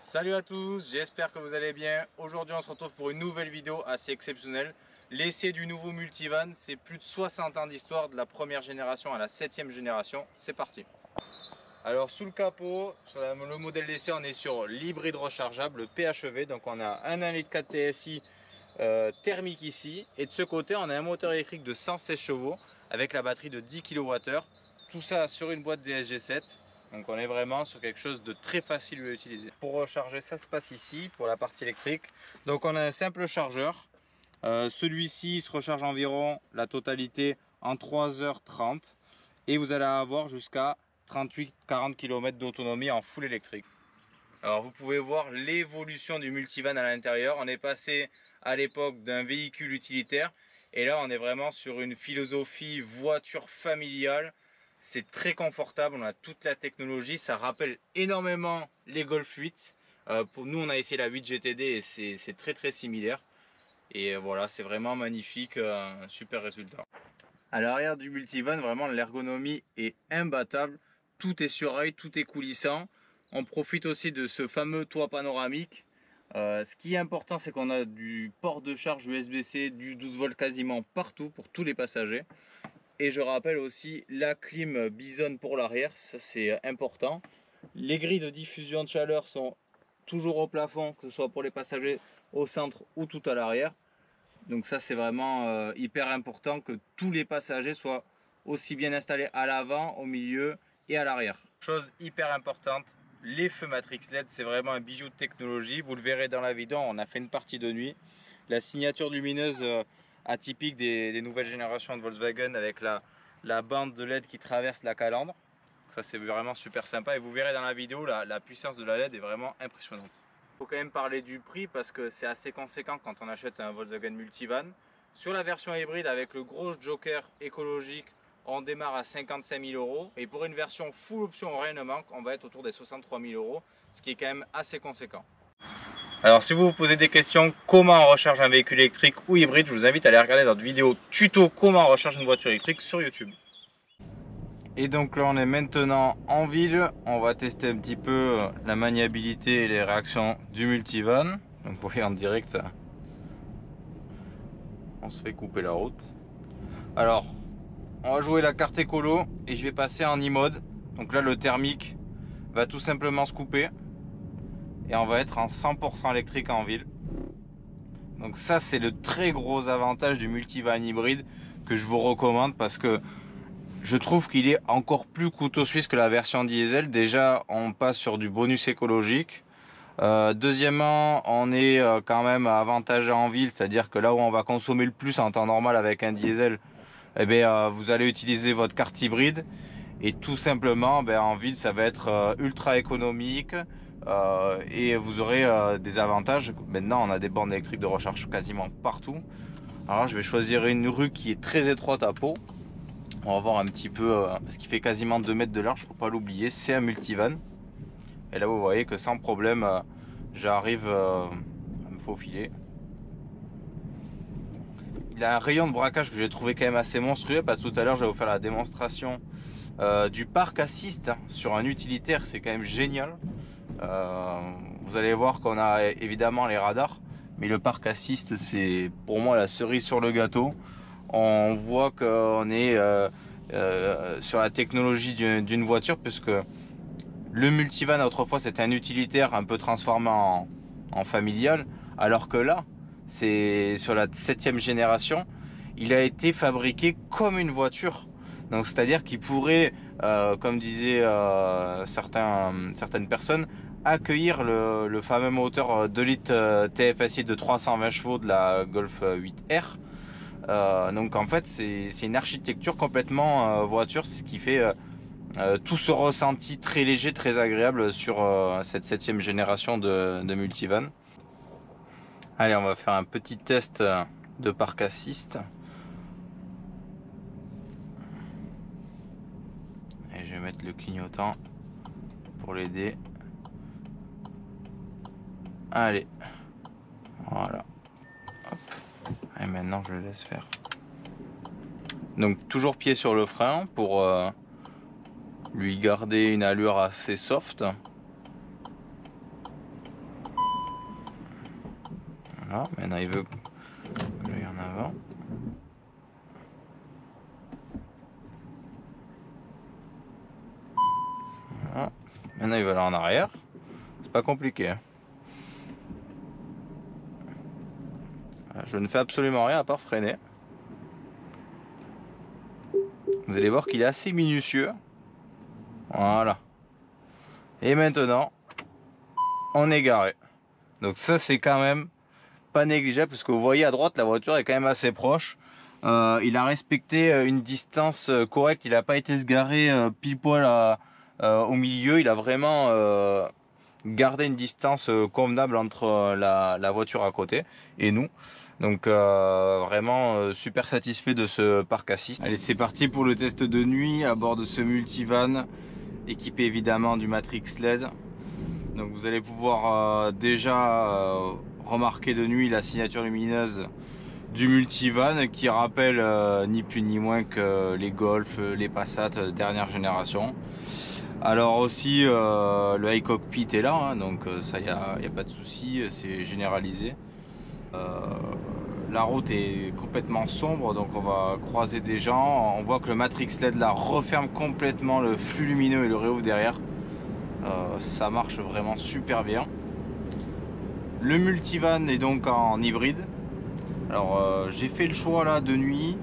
Salut à tous, j'espère que vous allez bien. Aujourd'hui on se retrouve pour une nouvelle vidéo assez exceptionnelle. L'essai du nouveau multivan, c'est plus de 60 ans d'histoire de la première génération à la 7e génération. C'est parti. Alors sous le capot, sur le modèle d'essai, on est sur l'hybride rechargeable, le PHEV. Donc on a un 1,4 litre TSI thermique ici. Et de ce côté, on a un moteur électrique de 116 chevaux avec la batterie de 10 kWh. Tout ça sur une boîte DSG7. Donc on est vraiment sur quelque chose de très facile à utiliser. Pour recharger, ça se passe ici pour la partie électrique. Donc on a un simple chargeur. Celui-ci se recharge environ la totalité en 3h30. Et vous allez avoir jusqu'à 38-40 km d'autonomie en full électrique. Alors vous pouvez voir l'évolution du multivan à l'intérieur. On est passé à l'époque d'un véhicule utilitaire. Et là on est vraiment sur une philosophie voiture familiale. C'est très confortable, on a toute la technologie, ça rappelle énormément les Golf 8. Pour nous, on a essayé la 8 GTD et c'est très similaire. Et voilà, c'est vraiment magnifique, un super résultat. À l'arrière du multivan, vraiment l'ergonomie est imbattable. Tout est sur rail, tout est coulissant. On profite aussi de ce fameux toit panoramique. Ce qui est important, c'est qu'on a du port de charge USB-C, du 12 volts quasiment partout pour tous les passagers. Et je rappelle aussi la clim Bison pour l'arrière, ça c'est important. Les grilles de diffusion de chaleur sont toujours au plafond, que ce soit pour les passagers au centre ou tout à l'arrière. Donc ça c'est vraiment hyper important que tous les passagers soient aussi bien installés à l'avant, au milieu et à l'arrière. Chose hyper importante, les feux Matrix LED, c'est vraiment un bijou de technologie. Vous le verrez dans la vidéo, on a fait une partie de nuit. La signature lumineuse atypique des nouvelles générations de Volkswagen avec la bande de LED qui traverse la calandre. Ça c'est vraiment super sympa et vous verrez dans la vidéo la puissance de la LED est vraiment impressionnante. Il faut quand même parler du prix parce que c'est assez conséquent quand on achète un Volkswagen Multivan. Sur la version hybride avec le gros joker écologique, on démarre à 55 000 € et pour une version full option rien ne manque, on va être autour des 63 000 €, ce qui est quand même assez conséquent. Alors si vous vous posez des questions comment on recharge un véhicule électrique ou hybride, je vous invite à aller regarder notre vidéo tuto comment on recharge une voiture électrique sur YouTube. Et donc là on est maintenant en ville, on va tester un petit peu la maniabilité et les réactions du multivan. Donc vous voyez en direct, on se fait couper la route. Alors on va jouer la carte écolo et je vais passer en e-mode. Donc là le thermique va tout simplement se couper. Et on va être en 100% électrique en ville. Donc ça c'est le très gros avantage du multivan hybride que je vous recommande parce que je trouve qu'il est encore plus couteau suisse que la version diesel. Déjà on passe sur du bonus écologique. Deuxièmement on est quand même avantagé en ville, c'est-à-dire que là où on va consommer le plus en temps normal avec un diesel, eh bien, vous allez utiliser votre carte hybride. Et tout simplement en ville ça va être ultra économique. Et vous aurez des avantages. Maintenant on a des bornes électriques de recharge quasiment partout. Alors je vais choisir une rue qui est très étroite à Pau. On va voir un petit peu parce qu'il fait quasiment 2 mètres de large, faut pas l'oublier, c'est un multivan. Et là vous voyez que sans problème j'arrive à me faufiler. Il a un rayon de braquage que j'ai trouvé quand même assez monstrueux parce que tout à l'heure je vais vous faire la démonstration du parc assist sur un utilitaire, c'est quand même génial. Vous allez voir qu'on a évidemment les radars, mais le parc assist c'est pour moi la cerise sur le gâteau. On voit qu'on est sur la technologie d'une voiture, puisque le multivan autrefois c'était un utilitaire un peu transformé en familial, alors que là c'est sur la 7e génération, il a été fabriqué comme une voiture. Donc c'est à dire qu'il pourrait comme disaient certaines personnes, accueillir le fameux moteur 2 litres TFSI de 320 chevaux de la Golf 8R. Donc en fait c'est une architecture complètement voiture, c'est ce qui fait tout ce ressenti très léger, très agréable sur cette 7e génération de multivan. Allez, on va faire un petit test de parc assist. Et je vais mettre le clignotant pour l'aider. Allez, voilà. Hop. Et maintenant je le laisse faire. Donc toujours pied sur le frein pour lui garder une allure assez soft. Voilà, maintenant il veut que j'aille en avant. Voilà. Maintenant il va aller en arrière. C'est pas compliqué. Hein. Voilà, je ne fais absolument rien à part freiner. Vous allez voir qu'il est assez minutieux. Voilà. Et maintenant, on est garé. Donc ça c'est quand même pas négligeable parce que vous voyez à droite la voiture est quand même assez proche. Il a respecté une distance correcte. Il n'a pas été se garer pile poil au milieu. Il a vraiment gardé une distance convenable entre la voiture à côté et nous. Donc vraiment super satisfait de ce parc assist. Allez, c'est parti pour le test de nuit à bord de ce multivan équipé évidemment du Matrix LED. Donc vous allez pouvoir déjà remarquer de nuit la signature lumineuse du multivan qui rappelle ni plus ni moins que les Golf, les Passat dernière génération. Alors aussi le high cockpit est là, hein, donc ça y a pas de souci, c'est généralisé. La route est complètement sombre, donc on va croiser des gens. On voit que le Matrix LED là referme complètement le flux lumineux et le réouvre derrière. Ça marche vraiment super bien. Le multivan est donc en hybride. Alors j'ai fait le choix là de nuit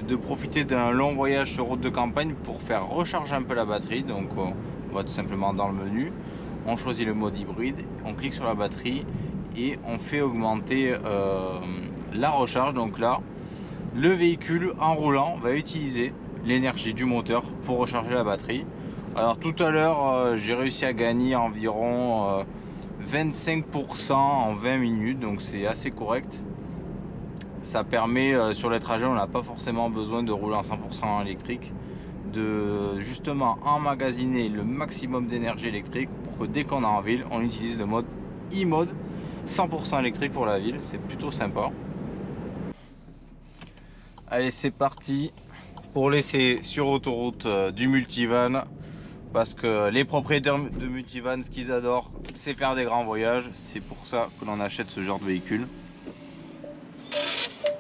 de profiter d'un long voyage sur route de campagne pour faire recharger un peu la batterie. Donc on va tout simplement dans le menu, on choisit le mode hybride, on clique sur la batterie et on fait augmenter la recharge. Donc là le véhicule en roulant va utiliser l'énergie du moteur pour recharger la batterie. Alors tout à l'heure j'ai réussi à gagner environ 25% en 20 minutes, donc c'est assez correct. Ça permet sur les trajets, on n'a pas forcément besoin de rouler en 100% en électrique, de justement emmagasiner le maximum d'énergie électrique pour que dès qu'on est en ville, on utilise le mode e-mode 100% électrique pour la ville. C'est plutôt sympa. Allez, c'est parti pour l'essai sur autoroute du multivan, parce que les propriétaires de multivan, ce qu'ils adorent, c'est faire des grands voyages. C'est pour ça que l'on achète ce genre de véhicule.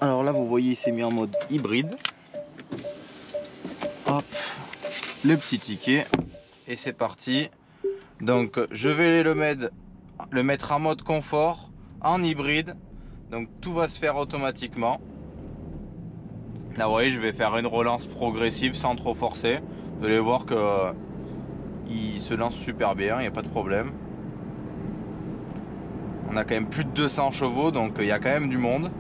Alors là, vous voyez, il s'est mis en mode hybride. Hop, le petit ticket et c'est parti. Donc je vais le mettre en mode confort, en hybride. Donc tout va se faire automatiquement. Là, vous voyez, je vais faire une relance progressive sans trop forcer. Vous allez voir que il se lance super bien, il n'y a pas de problème. On a quand même plus de 200 chevaux, donc il y a quand même du monde.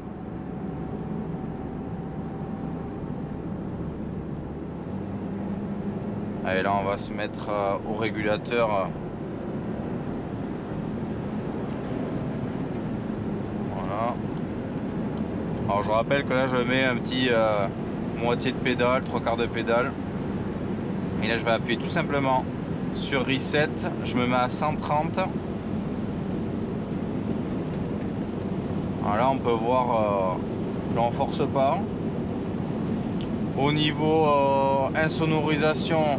Allez, là on va se mettre au régulateur. Voilà. Alors je rappelle que là je mets un petit moitié de pédale, 3/4 de pédale. Et là je vais appuyer tout simplement sur Reset. Je me mets à 130. Alors là on peut voir que l'on force pas. Au niveau insonorisation,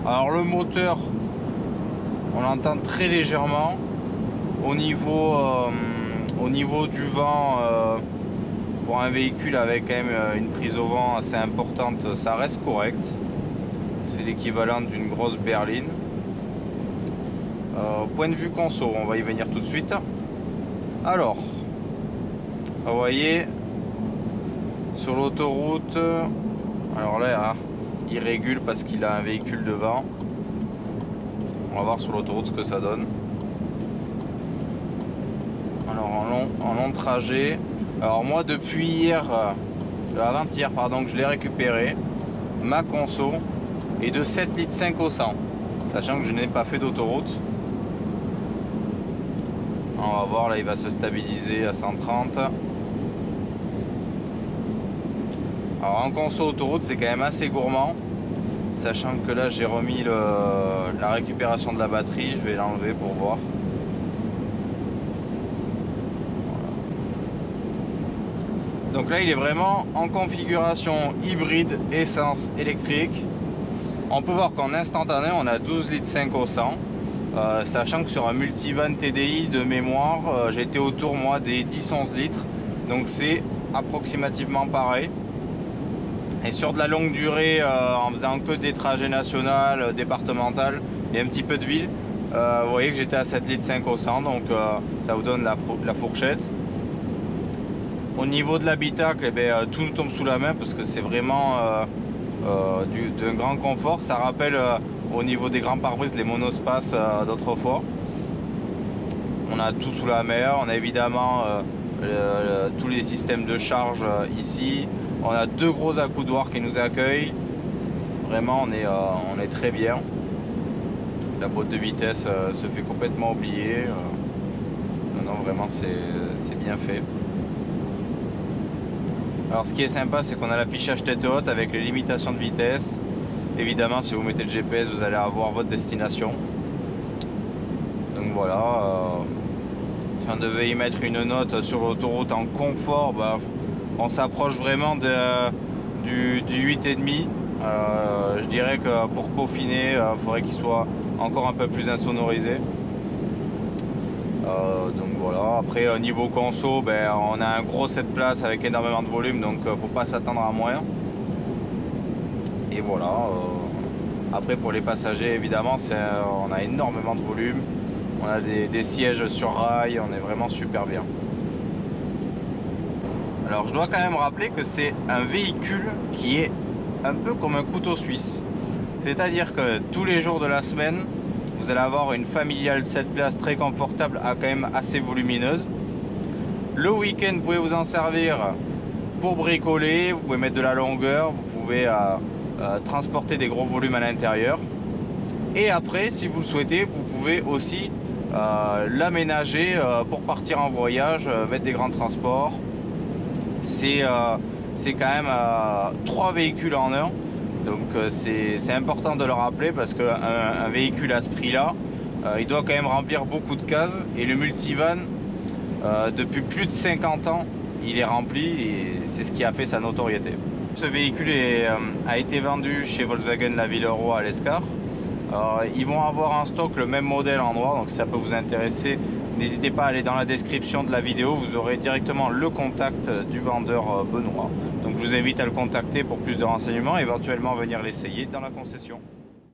alors le moteur on l'entend très légèrement. Au niveau du vent, pour un véhicule avec quand même une prise au vent assez importante, ça reste correct. C'est l'équivalent d'une grosse berline. Point de vue conso, on va y venir tout de suite. Alors vous voyez sur l'autoroute, alors là il régule parce qu'il a un véhicule devant. On va voir sur l'autoroute ce que ça donne. Alors en long trajet, alors moi depuis hier, avant-hier pardon, que je l'ai récupéré, ma conso est de 7,5 litres au 100, sachant que je n'ai pas fait d'autoroute. On va voir, là il va se stabiliser à 130. Alors en conso autoroute c'est quand même assez gourmand, sachant que là j'ai remis la récupération de la batterie. Je vais l'enlever pour voir. Voilà. Donc là il est vraiment en configuration hybride essence électrique. On peut voir qu'en instantané on a 12,5 litres au 100. sachant que sur un multivan TDI de mémoire, j'étais autour moi des 10-11 litres, donc c'est approximativement pareil. Et sur de la longue durée, en faisant que des trajets nationaux, départementaux et un petit peu de ville, vous voyez que j'étais à 7 litres 5 au 100, donc ça vous donne la fourchette. Au niveau de l'habitacle, tout nous tombe sous la main parce que c'est vraiment d'un grand confort. Ça rappelle au niveau des grands pare-brises les monospaces d'autrefois. On a tout sous la main, on a évidemment tous les systèmes de charge ici. On a deux gros accoudoirs qui nous accueillent. Vraiment, on est très bien. La boîte de vitesse se fait complètement oublier. Non, vraiment, c'est bien fait. Alors, ce qui est sympa, c'est qu'on a l'affichage tête haute avec les limitations de vitesse. Évidemment, si vous mettez le GPS, vous allez avoir votre destination. Donc voilà. Si on devait y mettre une note sur l'autoroute en confort, on s'approche vraiment du 8,5. Je dirais que pour peaufiner, il faudrait qu'il soit encore un peu plus insonorisé. Donc voilà. Après, niveau conso, on a un gros 7 places avec énormément de volume, donc faut pas s'attendre à moins. Et voilà. Après, pour les passagers, évidemment, on a énormément de volume. On a des sièges sur rail, on est vraiment super bien. Alors je dois quand même rappeler que c'est un véhicule qui est un peu comme un couteau suisse. C'est-à-dire que tous les jours de la semaine, vous allez avoir une familiale 7 places très confortable, quand même assez volumineuse. Le week-end, vous pouvez vous en servir pour bricoler, vous pouvez mettre de la longueur, vous pouvez transporter des gros volumes à l'intérieur. Et après, si vous le souhaitez, vous pouvez aussi l'aménager pour partir en voyage, mettre des grands transports. C'est quand même 3 véhicules en un, donc c'est important de le rappeler parce qu'un véhicule à ce prix là, il doit quand même remplir beaucoup de cases, et le multivan depuis plus de 50 ans il est rempli, et c'est ce qui a fait sa notoriété. Ce véhicule a été vendu chez Volkswagen La Villeroy à l'Escar. Ils vont avoir en stock le même modèle en noir, donc si ça peut vous intéresser, n'hésitez pas à aller dans la description de la vidéo, vous aurez directement le contact du vendeur Benoît. Donc je vous invite à le contacter pour plus de renseignements, éventuellement venir l'essayer dans la concession.